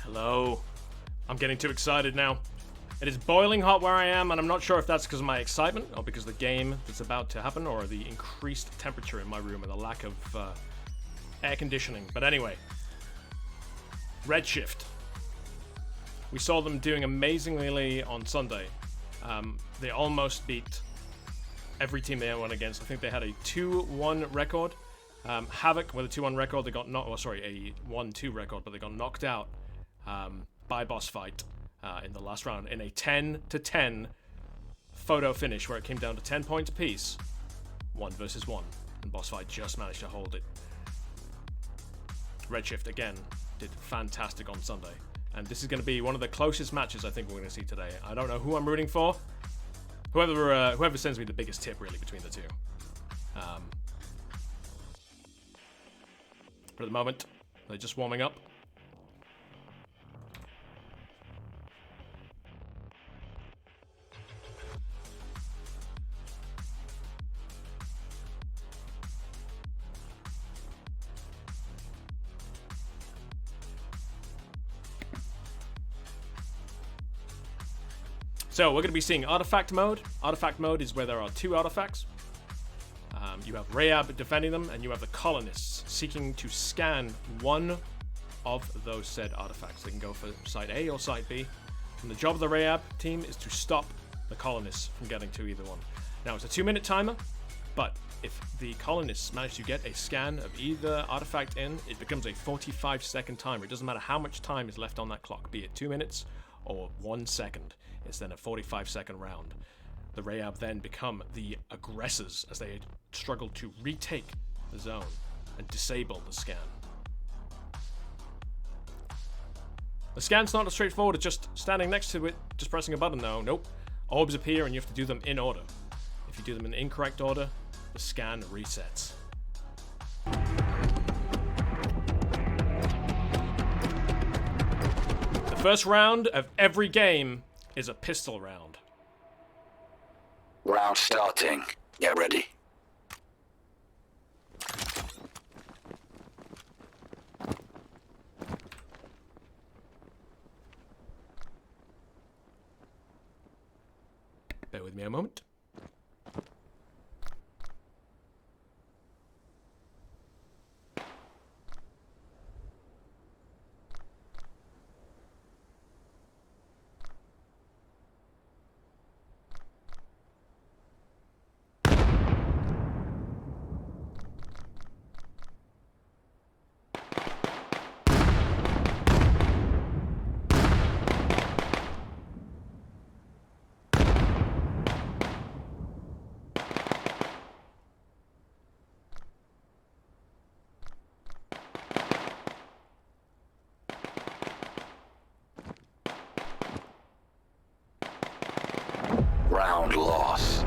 Hello. I'm getting too excited now. It is boiling hot where I am, and I'm not sure if that's because of my excitement or because of the game that's about to happen or the increased temperature in my room and the lack of air conditioning. But anyway, Redshift. We saw them doing amazingly on Sunday. They almost beat every team they went against. I think they had a 2-1 record. Havoc with a 2-1 record. They got a 1-2 record, but they got knocked out by Boss Fight in the last round in a 10-10 photo finish where it came down to 10 points apiece, 1 versus 1, and Boss Fight just managed to hold it. Redshift again did fantastic on Sunday, and this is going to be one of the closest matches I think we're going to see today. I don't know who I'm rooting for. Whoever sends me the biggest tip really between the two. But at the moment, they're just warming up. So we're going to be seeing Artifact Mode. Artifact Mode is where there are 2 artifacts. You have Rayab defending them, and you have the Colonists seeking to scan one of those said artifacts. They can go for Site A or Site B. And the job of the Rayab team is to stop the Colonists from getting to either one. Now, it's a 2-minute timer, but if the Colonists manage to get a scan of either artifact in, it becomes a 45-second timer. It doesn't matter how much time is left on that clock, be it 2 minutes or 1 second. It's then a 45-second round. The Rayab then become the aggressors as they struggle to retake the zone and disable the scan. The scan's not as straightforward as just standing next to it, just pressing a button though. Nope. Orbs appear and you have to do them in order. If you do them in incorrect order, the scan resets. The first round of every game is a pistol round. Round starting. Get ready. Bear with me a moment. Round loss.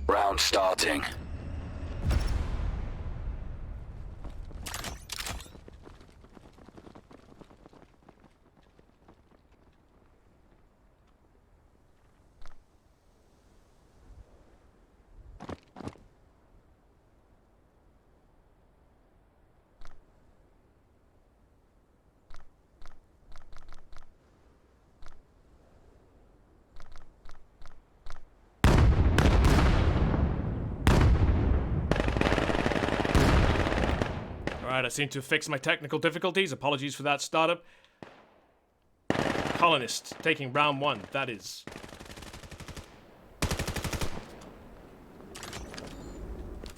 Round starting. Alright, I seem to have fixed my technical difficulties. Apologies for that startup. Colonists taking round 1. That is.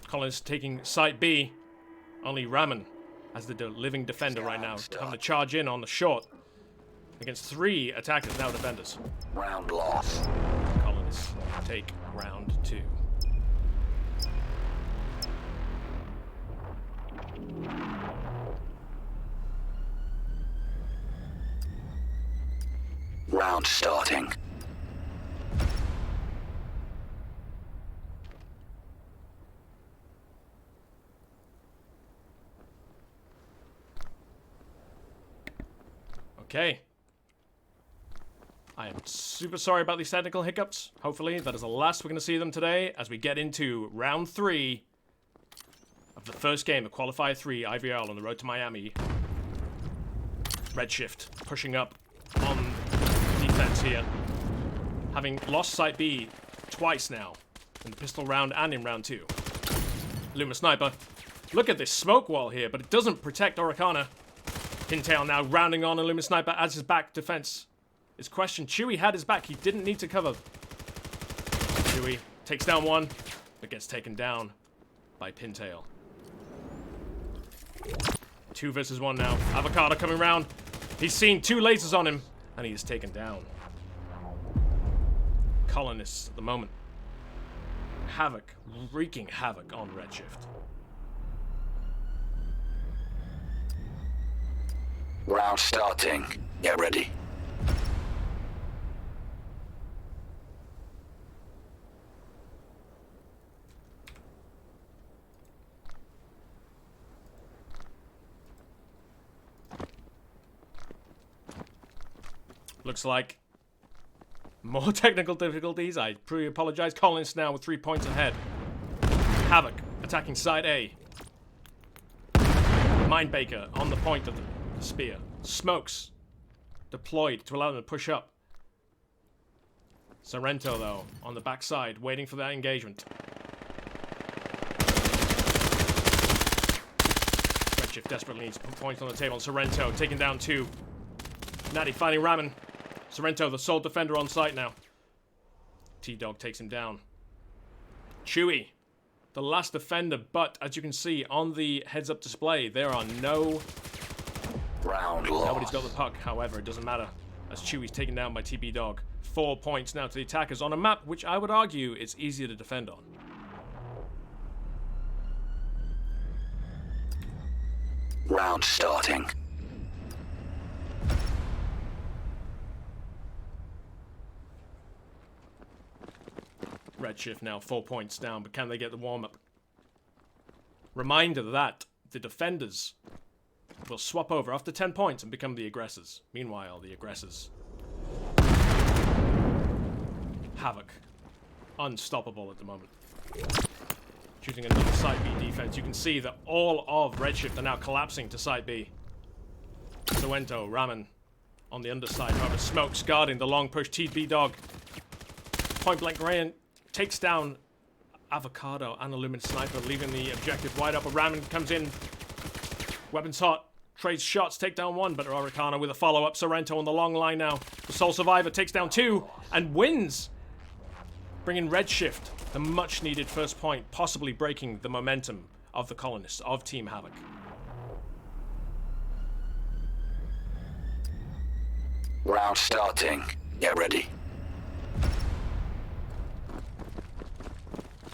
Colonists taking Site B. Only Ramen as the living defender right now. Having to charge in on the short against 3 attackers, now defenders. Round loss. Colonists take round 2. Round starting. Okay. I am super sorry about these technical hiccups. Hopefully, that is the last we're going to see them today as we get into round 3 of the first game of Qualifier 3, IVL on the road to Miami. Redshift pushing up on defense here. Having lost Site B twice now, in the pistol round and in round 2. Luma Sniper. Look at this smoke wall here, but it doesn't protect Oricana. Pintail now rounding on a Luma Sniper as his back defense is questioned. Chewy had his back. He didn't need to cover. Chewy takes down one, but gets taken down by Pintail. 2 versus 1 now. Avocado coming round. He's seen 2 lasers on him, and he is taken down. Colonists at the moment. Havoc, wreaking havoc on Redshift. Round starting. Get ready. Looks like more technical difficulties. I truly apologize. Collins now with 3 points ahead. Havoc attacking side A. Mindbaker on the point of the spear. Smokes deployed to allow them to push up. Sorrento, though, on the backside, waiting for that engagement. Redshift desperately needs to put points on the table. Sorrento taking down 2. Natty finding Ramen. Sorrento, the sole defender on site now. T-Dog takes him down. Chewy, the last defender, but as you can see on the heads-up display, there are no... Round lost. Nobody's got the puck, however, it doesn't matter, as Chewy's taken down by TB-Dog. 4 points now to the attackers on a map which I would argue is easier to defend on. Round starting. Redshift now 4 points down, but can they get the warm-up? Reminder that the defenders will swap over after 10 points and become the aggressors. Meanwhile, the aggressors... Havoc. Unstoppable at the moment. Shooting another Side B defense. You can see that all of Redshift are now collapsing to Side B. Suento, Ramen on the underside. However, Smokes guarding the long push. TB-Dog. Point blank range. Takes down Avocado and a Lumen Sniper, leaving the objective wide open. Ramen comes in. Weapons hot. Trades shots. Take down 1, but Oricana with a follow-up. Sorrento on the long line now. The sole survivor takes down 2 and wins. Bringing Redshift the much-needed first point, possibly breaking the momentum of the colonists, of Team Havoc. Round starting. Get ready.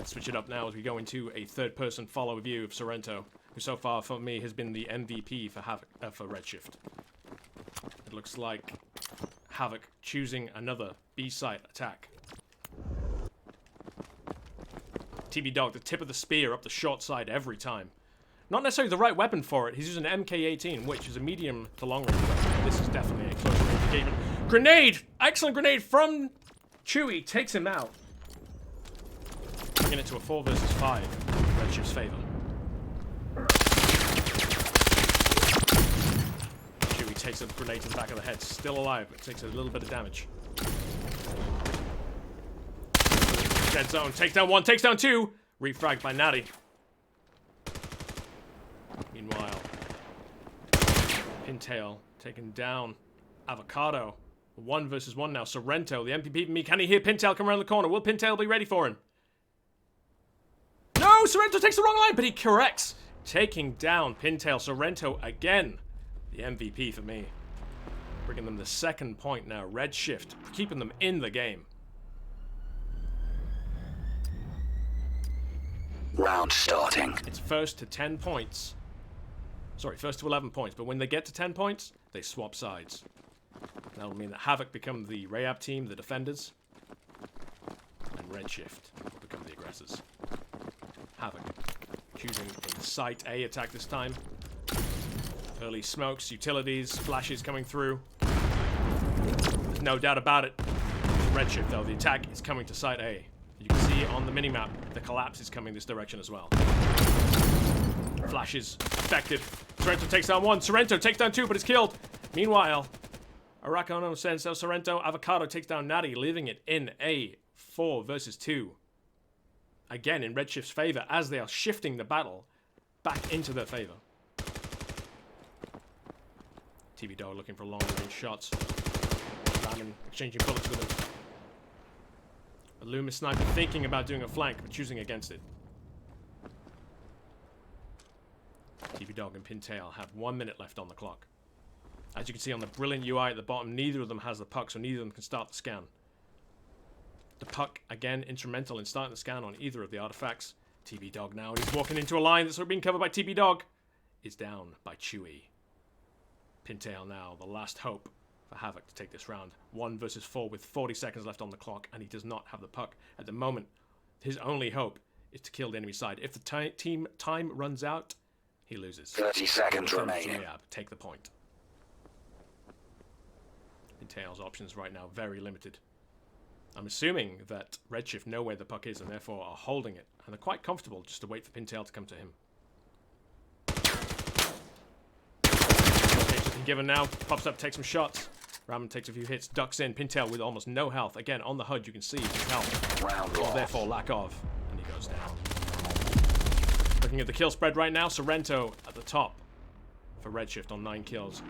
Switch it up now as we go into a third-person follow view of Sorrento, who so far for me has been the MVP for Havoc, for Redshift. It looks like Havoc choosing another B-site attack. TB-Dog, the tip of the spear up the short side every time. Not necessarily the right weapon for it. He's using an MK18, which is a medium to long range weapon. This is definitely a close range engagement. Grenade! Excellent grenade from Chewy. Takes him out. Bringing it to a 4 versus 5 in Redshift's favor. Chewy takes a grenade to the back of the head. Still alive, but takes a little bit of damage. Dead zone. Takes down 1, takes down 2. Refragged by Natty. Meanwhile, Pintail taken down. Avocado. 1 versus 1 now. Sorrento, the MVP for me. Can he hear Pintail come around the corner? Will Pintail be ready for him? No! Sorrento takes the wrong line, but he corrects. Taking down Pintail. Sorrento again. The MVP for me. Bringing them the 2nd point now. Redshift. Keeping them in the game. Round starting. It's first to 10 points. Sorry, first to 11 points. But when they get to 10 points, they swap sides. That'll mean that Havoc become the Rayab team, the defenders. And Redshift will become the aggressors. Havoc choosing a Site A attack this time. Early smokes, utilities, flashes coming through. no doubt about it. Redshift, though, the attack is coming to site A. You can see on the minimap, the collapse is coming this direction as well. Flashes effective. Sorrento takes down one. Sorrento takes down two, but is killed. Meanwhile, Aracano sends out Sorrento. Avocado takes down Natty, leaving it in a 4 versus 2. Again, in Redshift's favor, as they are shifting the battle back into their favor. TV Dog looking for long-range shots. Ramen exchanging bullets with him. A Loomis Sniper thinking about doing a flank, but choosing against it. TV Dog and Pintail have 1 minute left on the clock. As you can see on the brilliant UI at the bottom, neither of them has the puck, so neither of them can start the scan. The puck, again, instrumental in starting the scan on either of the artifacts. TV Dog now, and he's walking into a line that's being covered by TV Dog. Is down by Chewie. Pintail now, the last hope for Havoc to take this round. 1 versus 4 with 40 seconds left on the clock, and he does not have the puck. At the moment, his only hope is to kill the enemy side. If the team time runs out, he loses. 30 seconds remaining. Take the point. Pintail's options right now very limited. I'm assuming that Redshift know where the puck is and therefore are holding it, and they're quite comfortable just to wait for Pintail to come to him. Given now, pops up, takes some shots. Ramen takes a few hits, ducks in. Pintail with almost no health. Again, on the HUD, you can see his health. Or therefore, lack of. And he goes down. Looking at the kill spread right now, Sorrento at the top for Redshift on 9 kills.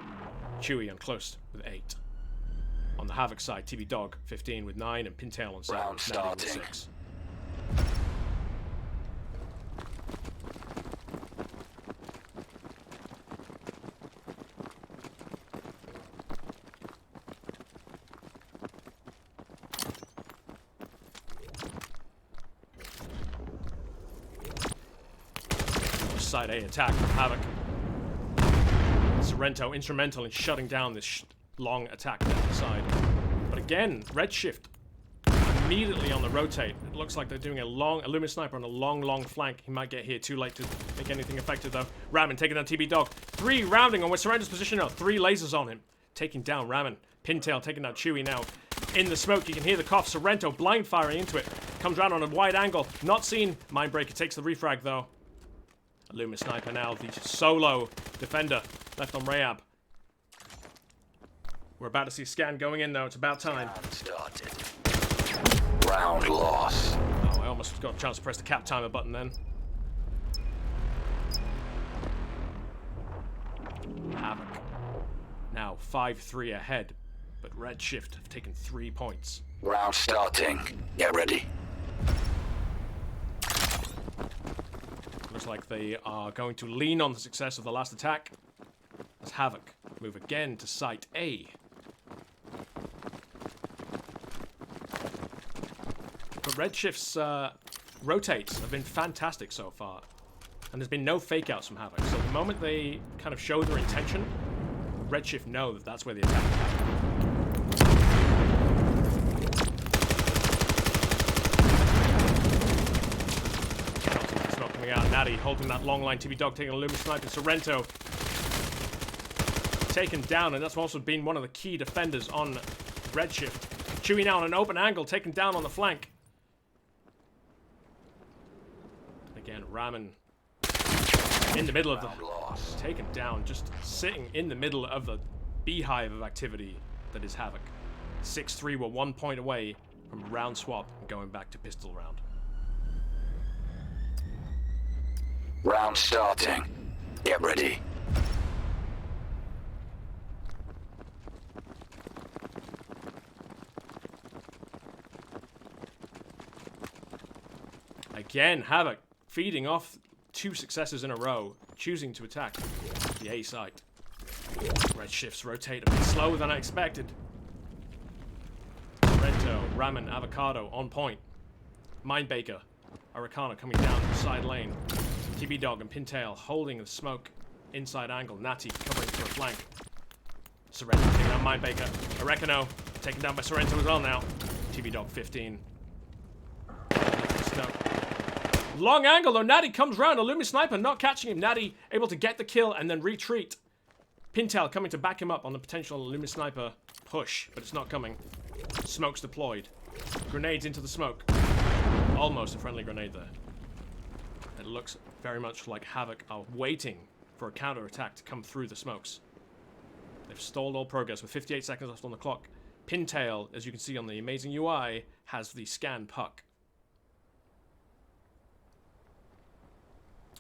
Chewie on close with 8. On the Havoc side, TV Dog 15 with 9, and Pintail on 7 with 6. Side A attack from Havoc. Sorrento instrumental in shutting down this long attack down the side. But again, Redshift immediately on the rotate. It looks like they're doing a Loomis Sniper on a long flank. He might get here too late to make anything effective though. Ramen taking down TV Dog. 3 rounding on where Sorrento's position now. 3 lasers on him. Taking down Ramen. Pintail taking down Chewie now. In the smoke, you can hear the cough. Sorrento blind firing into it. Comes round on a wide angle. Not seen. Mindbreaker takes the refrag though. Loomis Sniper now, the solo defender left on Rayab. We're about to see a scan going in though, it's about time. Round loss. Oh, I almost got a chance to press the cap timer button then. Havoc. Now 5-3 ahead, but Redshift have taken 3 points. Round starting. Get ready. Looks like they are going to lean on the success of the last attack as Havoc move again to site A. But Redshift's rotates have been fantastic so far, and there's been no fake outs from Havoc. So the moment they kind of show their intention, Redshift know that that's where the attack is happening. Out. Natty holding that long line. TV Dog taking a Loomis Sniper. Sorrento taken down, and that's also been one of the key defenders on Redshift. Chewie now on an open angle, taken down on the flank. Again, Ramen in the middle of the taken down, just sitting in the middle of the beehive of activity that is Havoc. 6-3 were 1 point away from round swap and going back to pistol round. Round starting. Get ready. Again, Havoc feeding off 2 successes in a row, choosing to attack the A site. Redshifts rotate a bit slower than I expected. Sorrento, Ramen, Avocado on point. Mindbaker, Aracana coming down the side lane. TV Dog and Pintail holding the smoke inside angle. Natty covering for a flank. Sorrento taking down Mindbaker. Orecano taken down by Sorrento as well now. TV Dog 15. Long angle though. Natty comes round. A Loomis Sniper not catching him. Natty able to get the kill and then retreat. Pintail coming to back him up on the potential Loomis Sniper push, but it's not coming. Smoke's deployed. Grenades into the smoke. Almost a friendly grenade there. It looks very much like Havoc are waiting for a counter-attack to come through the smokes. They've stalled all progress with 58 seconds left on the clock. Pintail, as you can see on the amazing UI, has the scan puck.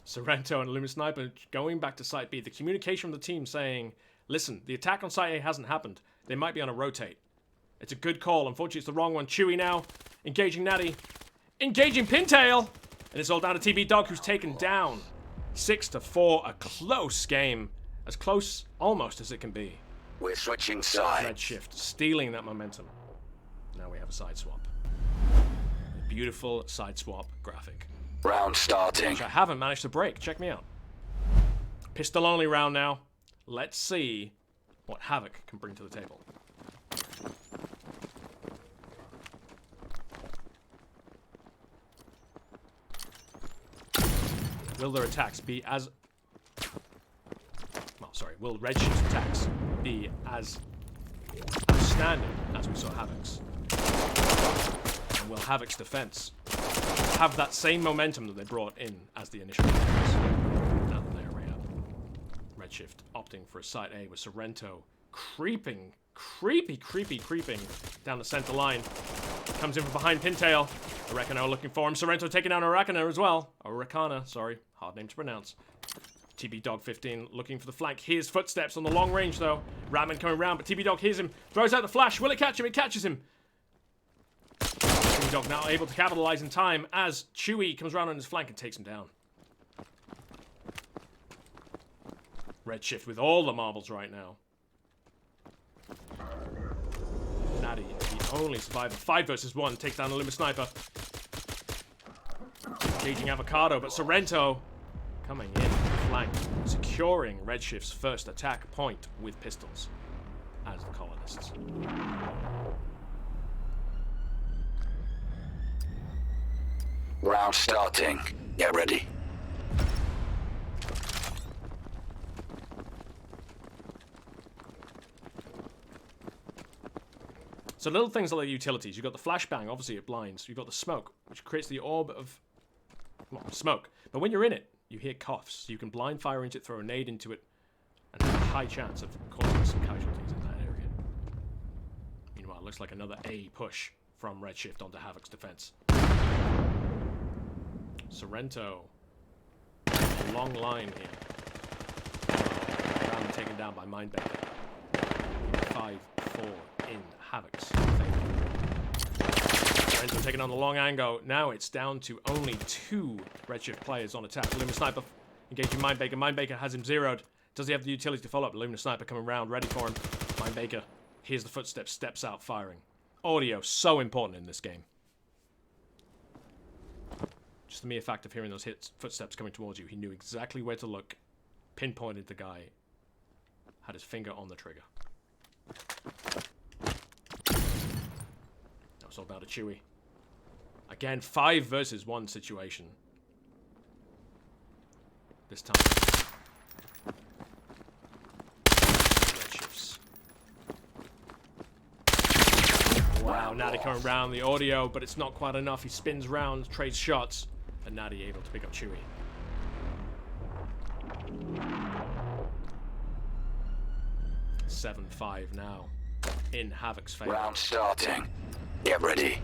Sorrento and Illumina Sniper going back to Site B. The communication from the team saying, listen, the attack on Site A hasn't happened. They might be on a rotate. It's a good call. Unfortunately, it's the wrong one. Chewy now. Engaging Natty. Engaging Pintail! And it's all down to TB Dog, who's taken down. 6-4. A close game. As close, almost, as it can be. We're switching sides. Redshift stealing that momentum. Now we have a side swap. A beautiful side swap graphic. Round starting. Which I haven't managed to break. Check me out. Pistol only round now. Let's see what Havoc can bring to the table. Will their attacks be as... Well, sorry. Will Redshift's attacks be as outstanding as we saw Havoc's? And will Havoc's defense have that same momentum that they brought in as the initial attacks? Now that they're right up. Redshift opting for a Site A with Sorrento creeping down the center line. Comes in from behind Pintail. Orecano looking for him. Sorrento taking down Orecano as well. Orecana, sorry. Hard name to pronounce. TB Dog 15 looking for the flank. Hears footsteps on the long range though. Ratman coming around, but TB Dog hears him. Throws out the flash. Will it catch him? It catches him. TB Dog now able to capitalize in time as Chewy comes around on his flank and takes him down. Redshift with all the marbles right now. Natty, the only survivor. 5 versus 1 takes down Illumina Sniper. Engaging Avocado, but Sorrento coming in flank, securing Redshift's first attack point with pistols as the colonists. Round starting. Get ready. So little things like the utilities. You've got the flashbang, obviously it blinds. You've got the smoke, which creates the orb of smoke. But when you're in it, you hear coughs. So you can blind fire into it, throw a nade into it, and have a high chance of causing some casualties in that area. Meanwhile, it looks like another A push from Redshift onto Havoc's defense. Sorrento. A long line here. Round taken down by Mindbender. 5-4 in Havoc's favor. Sorrento taking on the long angle. Now it's down to only 2 Redshift players on attack. Illumina Sniper engaging Mindbaker. Mindbaker has him zeroed. Does he have the utility to follow up? Illumina Sniper coming round, ready for him. Mindbaker hears the footsteps, steps out, firing. Audio, so important in this game. Just the mere fact of hearing those footsteps coming towards you, he knew exactly where to look, pinpointed the guy, had his finger on the trigger. Now it's all down to Chewy. Again, 5 versus 1 situation. This time. Redshifts. Wow, Natty coming around the audio, but it's not quite enough. He spins round, trades shots, and Natty able to pick up Chewy. (7-5) now in Havoc's favor. Round starting. Get ready.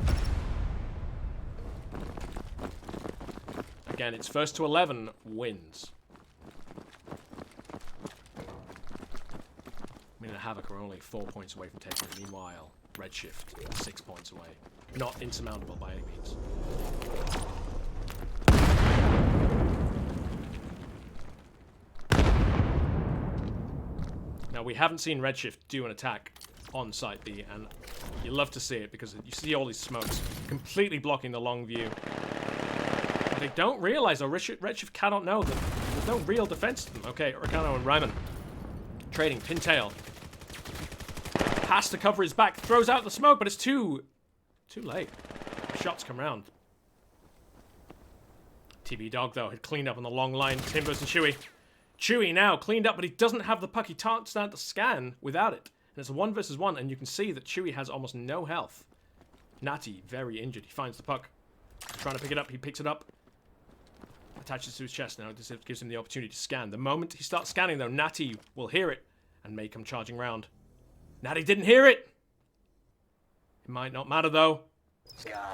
Again, it's first to 11 wins. I mean, Havoc are only 4 points away from taking it. Meanwhile, Redshift 6 points away. Not insurmountable by any means. Now, we haven't seen Redshift do an attack on Site B, and you love to see it because you see all these smokes completely blocking the long view. But they don't realize, or Redshift cannot know that there's no real defense to them. Okay, Orecano and Ryman trading. Pintail has to cover his back, throws out the smoke, but it's too late. Shots come round. TB Dog, though, had cleaned up on the long line. Timbers and Chewy. Chewy now cleaned up, but he doesn't have the puck. He can't stand to scan without it. And it's a 1 versus 1, and you can see that Chewie has almost no health. Natty, very injured. He finds the puck. Trying to pick it up. He picks it up. Attaches to his chest now. This gives him the opportunity to scan. The moment he starts scanning, though, Natty will hear it and may come charging round. Natty didn't hear it! It might not matter, though.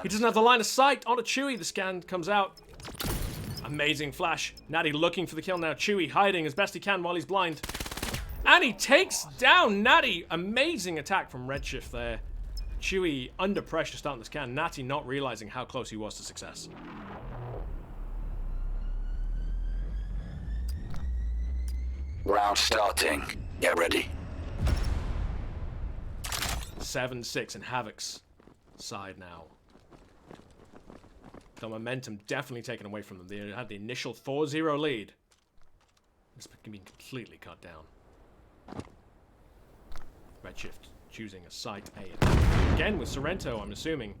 He doesn't have the line of sight onto Chewie. The scan comes out. Amazing flash. Natty looking for the kill now. Chewie hiding as best he can while he's blind. And he takes down Natty. Amazing attack from Redshift there. Chewie under pressure starting the scan. Natty not realizing how close he was to success. Round starting. Get ready. 7-6 in Havoc's side now. The momentum definitely taken away from them. They had the initial 4-0 lead. It's been completely cut down. Redshift choosing a site A. Again with Sorrento, I'm assuming,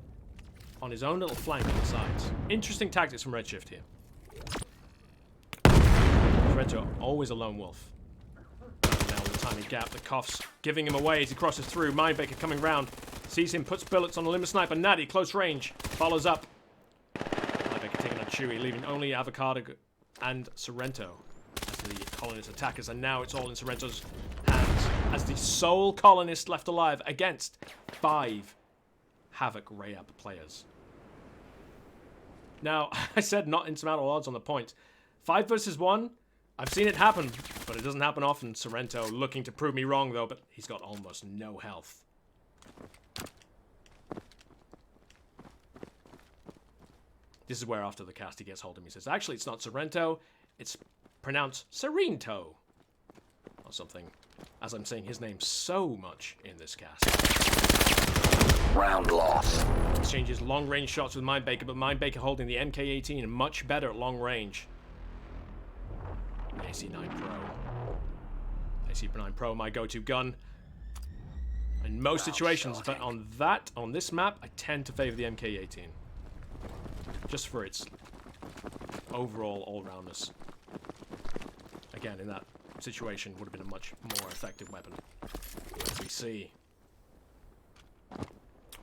on his own little flank on the sides. Interesting tactics from Redshift here. Sorrento, always a lone wolf. Now with a tiny gap, the coughs giving him away as he crosses through. Mindbaker coming round. Sees him, puts bullets on the limit sniper. Natty, close range, follows up. Mindbaker taking on Chewie, leaving only Avocado and Sorrento as the colonist attackers. And now it's all in Sorrento's hands as the sole colonist left alive against 5 Havoc Rayab players. Now, I said not insurmountable odds on the point. 5 versus 1. I've seen it happen, but it doesn't happen often. Sorrento looking to prove me wrong, though, but he's got almost no health. This is where, after the cast, he gets hold of me. He says, actually, it's not Sorrento. It's pronounced Serento. Or something. As I'm saying his name so much in this cast. Round loss. Exchanges long-range shots with Mindbaker, but Mindbaker holding the MK-18 and much better at long range. AC-9 Pro. AC-9 Pro, my go-to gun. In most situations, but on this map, I tend to favor the MK-18. Just for its overall all-roundness. Again, in that situation, would have been a much more effective weapon. As we see.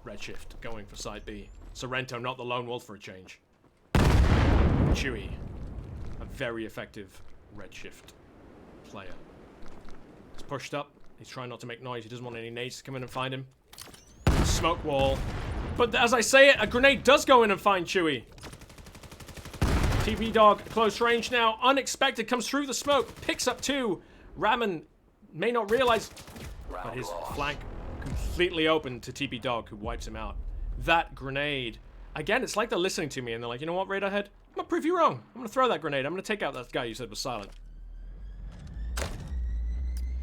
Redshift going for side B. Sorrento, not the lone wolf for a change. Chewie, a very effective Redshift player. He's pushed up. He's trying not to make noise. He doesn't want any nades to come in and find him. Smoke wall. But as I say it, a grenade does go in and find Chewie. TP Dog, close range now. Unexpected, comes through the smoke. Picks up 2. Ramen may not realize, but his flank completely open to TP Dog, who wipes him out. That grenade. Again, it's like they're listening to me and they're like, you know what, Radar Head? I'm gonna prove you wrong. I'm gonna throw that grenade. I'm gonna take out that guy you said was silent.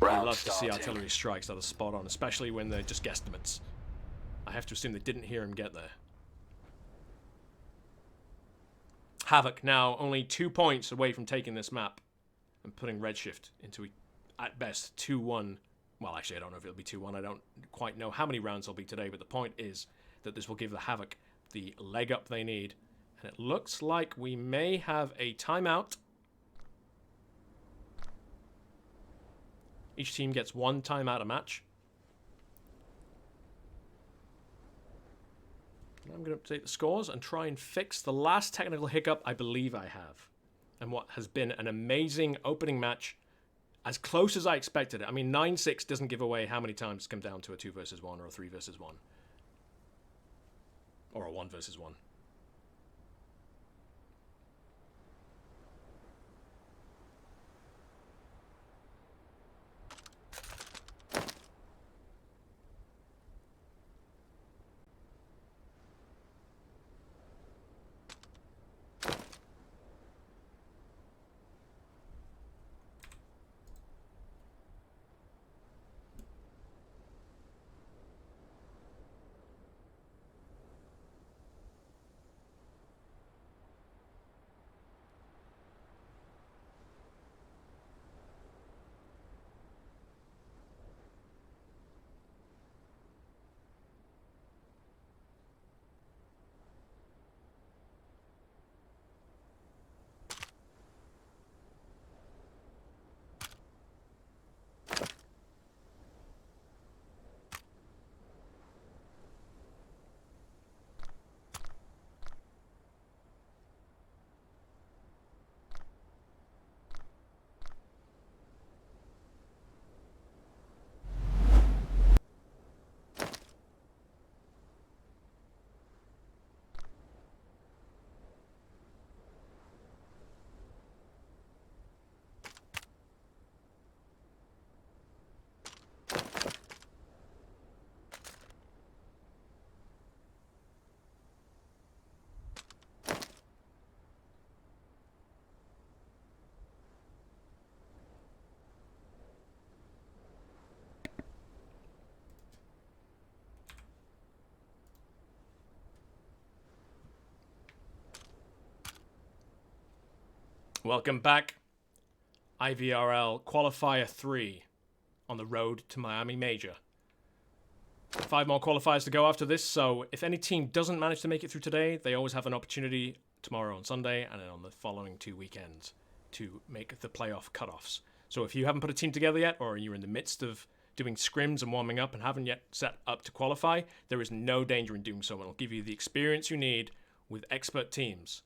I love to see artillery strikes that are spot on, especially when they're just guesstimates. I have to assume they didn't hear him get there. Havoc now only 2 points away from taking this map and putting Redshift into, at best, 2-1. Well, actually, I don't know if it'll be 2-1. I don't quite know how many rounds there'll be today, but the point is that this will give the Havoc the leg up they need. And it looks like we may have a timeout. Each team gets 1 timeout a match. I'm going to update the scores and try and fix the last technical hiccup I believe I have. And what has been an amazing opening match, as close as I expected it. I mean, 9-6 doesn't give away how many times it's come down to a 2 versus 1 or a 3 versus 1. Or a 1 versus 1. Welcome back. IVRL Qualifier 3 on the road to Miami Major. 5 more qualifiers to go after this, so if any team doesn't manage to make it through today, they always have an opportunity tomorrow on Sunday and then on the following 2 weekends to make the playoff cutoffs. So if you haven't put a team together yet, or you're in the midst of doing scrims and warming up and haven't yet set up to qualify, there is no danger in doing so, and it'll give you the experience you need with expert teams.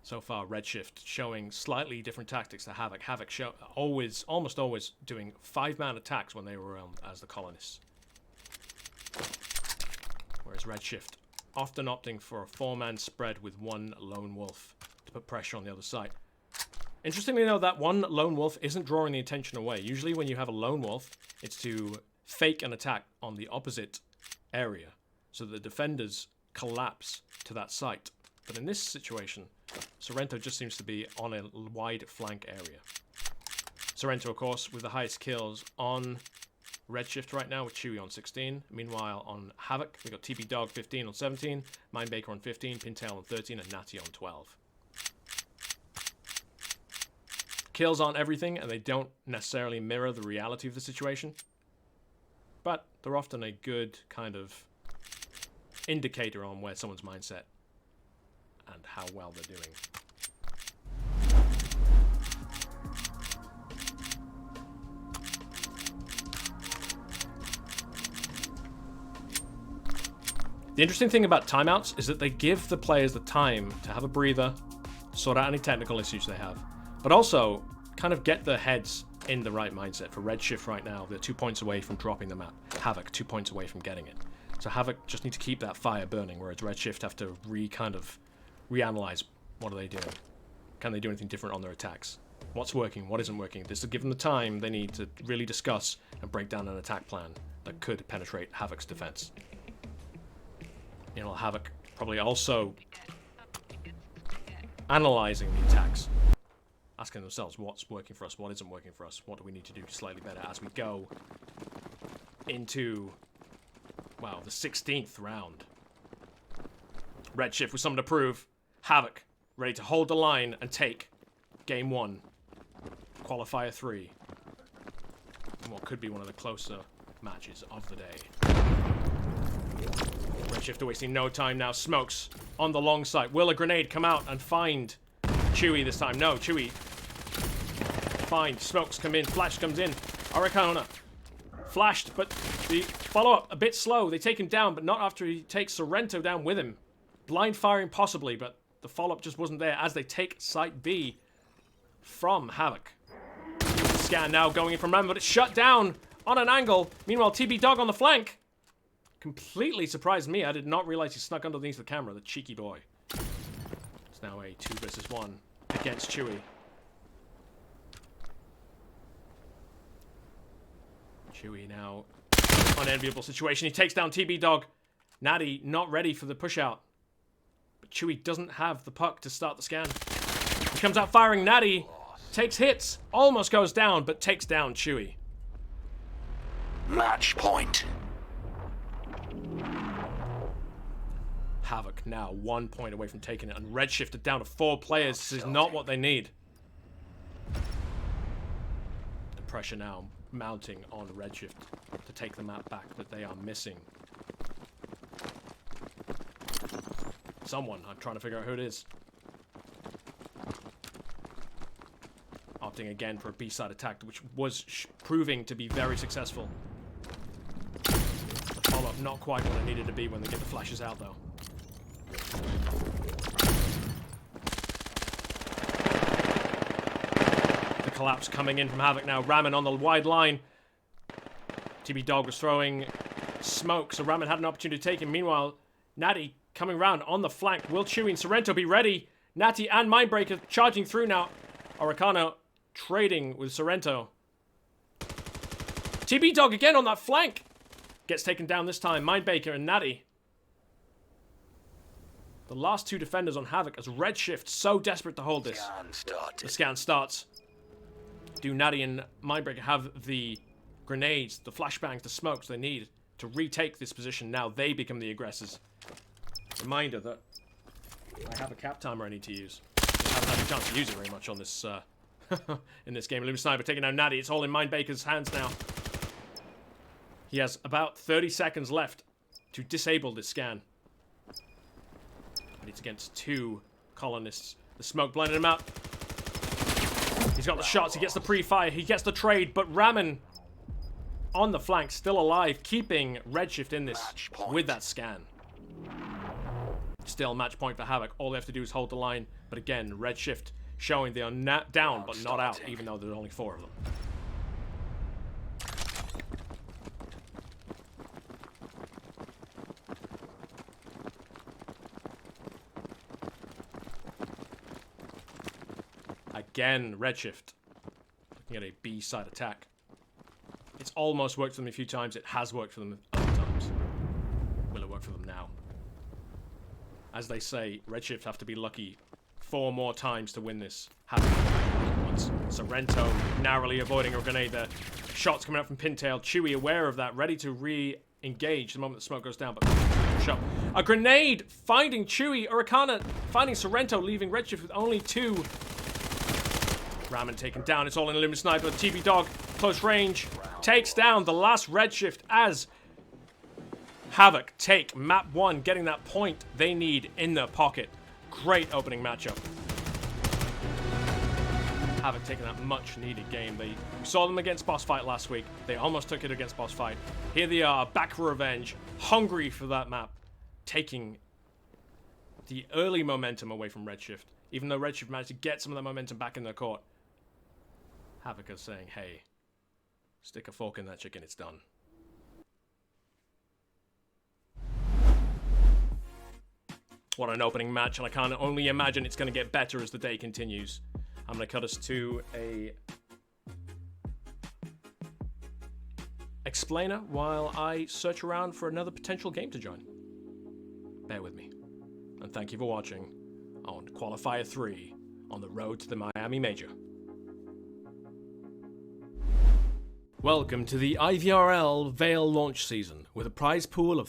So far, Redshift showing slightly different tactics to Havoc. Havoc almost always doing 5-man attacks when they were around as the colonists. Whereas Redshift often opting for a 4-man spread with one lone wolf to put pressure on the other side. Interestingly though, that one lone wolf isn't drawing the attention away. Usually when you have a lone wolf, it's to fake an attack on the opposite area so that the defenders collapse to that site. But in this situation, Sorrento just seems to be on a wide flank area. Sorrento, of course, with the highest kills on Redshift right now, with Chewy on 16. Meanwhile, on Havoc, we got TB Dog 15 on 17, Mindbaker on 15, Pintail on 13, and Natty on 12. Kills aren't everything, and they don't necessarily mirror the reality of the situation. But they're often a good kind of indicator on where someone's mindset and how well they're doing. The interesting thing about timeouts is that they give the players the time to have a breather, sort out any technical issues they have, but also kind of get their heads in the right mindset. For Redshift right now, they're 2 points away from dropping the map. Havoc, 2 points away from getting it. So Havoc just need to keep that fire burning, whereas Redshift have to reanalyze what are they doing. Can they do anything different on their attacks? What's working, what isn't working? This will give them the time they need to really discuss and break down an attack plan that could penetrate Havoc's defense. You know, Havoc probably also analyzing the attacks, asking themselves what's working for us, what isn't working for us, what do we need to do slightly better as we go into, wow, the 16th round. Redshift with something to prove. Havoc ready to hold the line and take game 1, qualifier 3, and what could be one of the closer matches of the day. Redshift wasting no time now. Smokes on the long side. Will a grenade come out and find Chewy this time? No, Chewy. Find. Smokes come in. Flash comes in. Aracona flashed, but the follow-up a bit slow. They take him down, but not after he takes Sorrento down with him. Blind firing possibly, but the follow-up just wasn't there as they take Site B from Havoc. Scan now going in from Ram, but it's shut down on an angle. Meanwhile, TB Dog on the flank. Completely surprised me. I did not realize he snuck underneath the camera, the cheeky boy. It's now a 2 versus 1 against Chewy. Chewy now, unenviable situation. He takes down TB Dog. Natty not ready for the push out. But Chewy doesn't have the puck to start the scan. He comes out firing. Natty takes hits, almost goes down, but takes down Chewy. Match point. Havoc now 1 point away from taking it, and Redshift are down to 4 players. This is not what they need. The pressure now mounting on Redshift to take the map back that they are missing. Someone, I'm trying to figure out who it is. Opting again for a B-side attack, which was proving to be very successful. The follow-up not quite what it needed to be when they get the flashes out, though. The collapse coming in from Havoc now. Ramen on the wide line. TB Dog was throwing smoke, so Ramen had an opportunity to take him. Meanwhile, Natty coming round on the flank. Will Chewy and Sorrento be ready? Natty and Mindbreaker charging through now. Aracano trading with Sorrento. TB Dog again on that flank. Gets taken down this time. Mindbaker and Natty. The last 2 defenders on Havoc as Redshift so desperate to hold this. The scan starts. Do Natty and Mindbreaker have the grenades, the flashbangs, the smokes they need to retake this position? Now they become the aggressors. Reminder that I have a cap timer I need to use. I haven't had a chance to use it very much on this in this game. Lumen Sniper taking down Natty. It's all in Mindbaker's hands now. He has about 30 seconds left to disable this scan. But it's against 2 colonists. The smoke blinded him out. He's got the shots. He gets the pre-fire. He gets the trade. But Ramen on the flank, still alive, keeping Redshift in this with that scan. Still match point for Havoc. All they have to do is hold the line. But again, Redshift showing they are down but not out, even though there's only 4 of them. Again, Redshift looking at a B-side attack. It's almost worked for them a few times. It has worked for them other times. Will it work for them now? As they say, Redshift have to be lucky 4 more times to win this. Once Sorrento narrowly avoiding a grenade there. Shots coming out from Pintail. Chewie aware of that, ready to re-engage the moment the smoke goes down, but shot. A grenade finding Chewie. Hurricane finding Sorrento, leaving Redshift with only 2. Ramen taken down. It's all in a Lumen Sniper. TV Dog, close range, takes down the last Redshift as Havoc take map 1, getting that point they need in their pocket. Great opening matchup. Havoc taking that much needed game. We saw them against Boss Fight last week. They almost took it against Boss Fight. Here they are, back for revenge, hungry for that map, taking the early momentum away from Redshift. Even though Redshift managed to get some of that momentum back in their court. Havoc is saying, hey, stick a fork in that chicken, it's done. What an opening match, and I can only imagine it's going to get better as the day continues. I'm going to cut us to a explainer while I search around for another potential game to join. Bear with me. And thank you for watching on Qualifier 3 on the road to the Miami Major. Welcome to the IVRL Vail launch season with a prize pool of